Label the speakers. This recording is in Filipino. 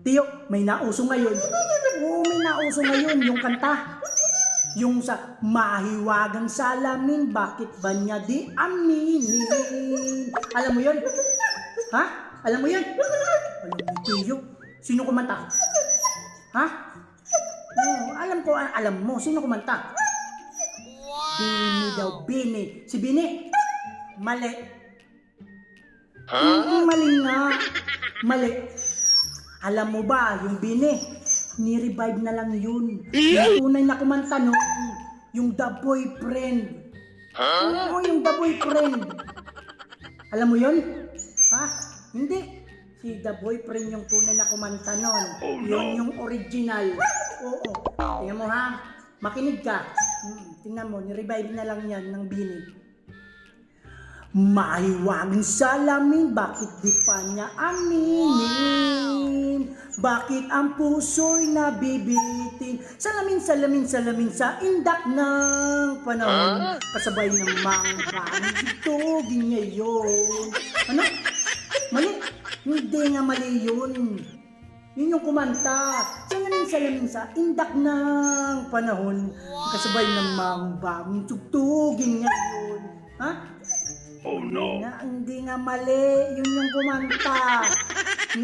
Speaker 1: Tiyo, may nauso ngayon. Oo, may nauso ngayon yung kanta. Yung sa mahiwagang salamin, bakit ba niya di aminin? Alam mo yun? Ha? Alam mo yun? Alam mo, Tiyo. Sino kumanta? Ha? Oo, alam ko, alam mo. Sino kumanta? Bini daw, Bini. Si Bini. Mali. Mali nga. Mali. Alam mo ba, yung Bini, ni-revive na lang yun. Yung tunay na kumanta no, yung The Boyfriend. Oo, yung The Boyfriend. Alam mo yun? Ha? Hindi. Si The Boyfriend yung tunay na kumanta nun. Yun yung original. Oo. Tingnan mo ha. Makinig ka. Tingnan mo, ni-revive na lang yan ng Bini. Mahiwagang salamin, bakit di pa niya aminin? Bakit ang puso'y nabibitin? Salamin, salamin, salamin sa indak ng panahon. Kasabay ng mga tugin ngayon. Ano? Mali? Hindi nga mali yun. Yun yung kumanta. Salamin, salamin sa indak ng panahon. Kasabay ng mga bagong tugtugin ngayon. Ha?
Speaker 2: Oh no!
Speaker 1: Hindi nga mali. Yun yung kumanta.